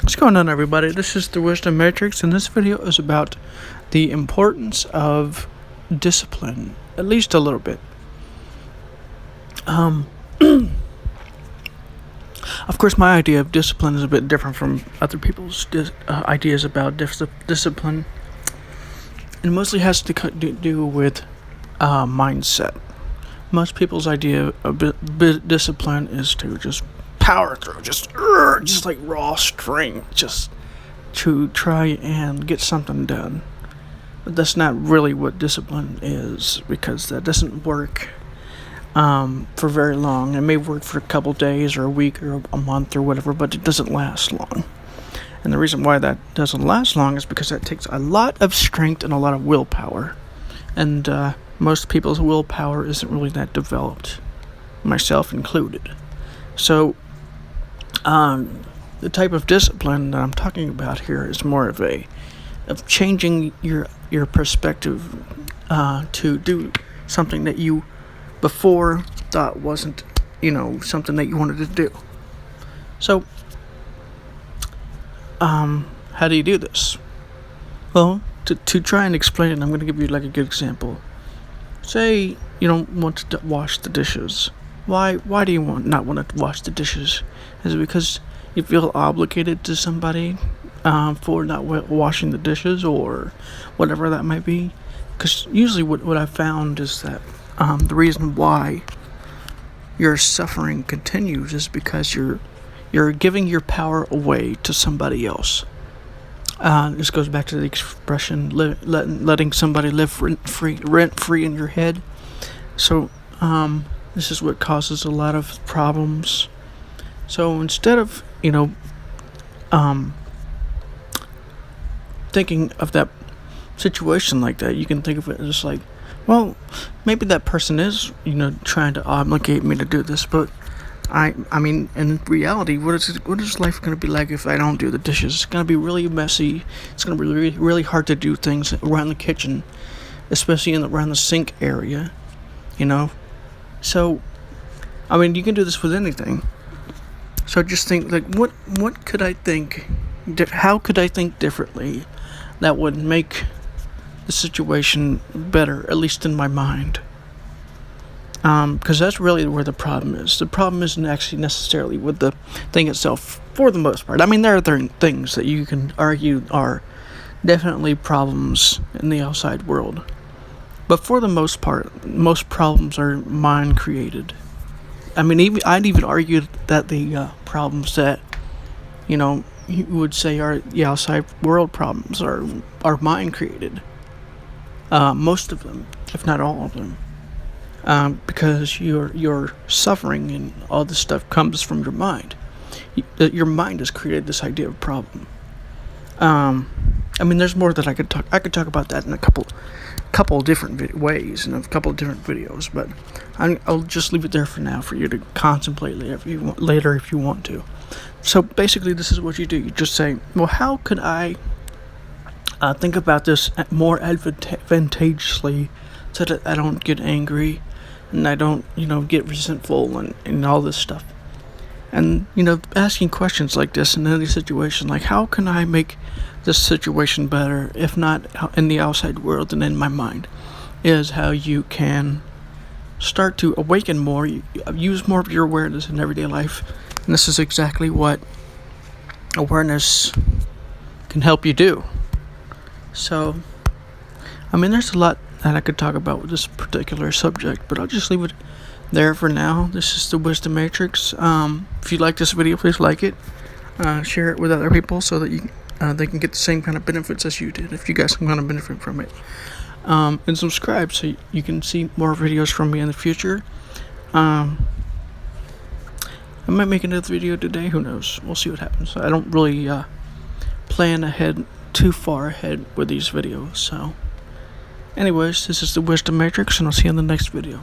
What's going on, everybody? This is the Wisdom Matrix, and this video is about the importance of discipline, at least a little bit. Of course, my idea of discipline is a bit different from other people's ideas about discipline. It mostly has to do with mindset. Most people's idea of discipline is to just power through, just like raw strength, just to try and get something done. But that's not really what discipline is, because that doesn't work for very long. It may work for a couple days or a week or a month or whatever, but it doesn't last long. And the reason why that doesn't last long is because that takes a lot of strength and a lot of willpower. And most people's willpower isn't really that developed, myself included. So the type of discipline that I'm talking about here is more of changing your perspective to do something that you before thought wasn't, something that you wanted to do. So, how do you do this? Well, to try and explain it, I'm going to give you like a good example. Say you don't want to wash the dishes. Why do you not want to wash the dishes? Is it because you feel obligated to somebody for not washing the dishes, or whatever that might be? Because usually what I've found is that the reason why your suffering continues is because you're giving your power away to somebody else. This goes back to the expression letting somebody live rent free in your head. So this is what causes a lot of problems. So instead of thinking of that situation like that, you can think of it as like, well, maybe that person is trying to obligate me to do this, but I mean, in reality, what is life going to be like if I don't do the dishes? It's going to be really messy. It's going to be really, really hard to do things around the kitchen, especially around the sink area, So, I mean, you can do this with anything. So just think, like, what could I think? How could I think differently that would make the situation better, at least in my mind? Because that's really where the problem is. The problem isn't actually necessarily with the thing itself, for the most part. I mean, there are things that you can argue are definitely problems in the outside world. But for the most part, most problems are mind-created. I mean, I'd even argue that the problems that, you would say are the outside world problems are mind-created. Most of them, if not all of them. Because your suffering and all this stuff comes from your mind. Your mind has created this idea of problem. I mean, there's more that I could talk about that in a couple different ways and a couple of different videos, but I'll just leave it there for now for you to contemplate later if you want to. So basically, this is what you do. You just say, well, how could I think about this more advantageously so that I don't get angry and I don't, get resentful and all this stuff. And, asking questions like this in any situation, like, how can I make this situation better, if not in the outside world and in my mind, is how you can start to awaken more, use more of your awareness in everyday life. And this is exactly what awareness can help you do. So, I mean, there's a lot that I could talk about with this particular subject, but I'll just leave it there for now. This is the Wisdom Matrix. If you like this video, please like it, share it with other people so that they can get the same kind of benefits as you did, if you guys can kind of benefit from it. And subscribe so you can see more videos from me in the future. I might make another video today, who knows, we'll see what happens. I don't really plan too far ahead with these videos. So anyways, this is the Wisdom Matrix, and I'll see you in the next video.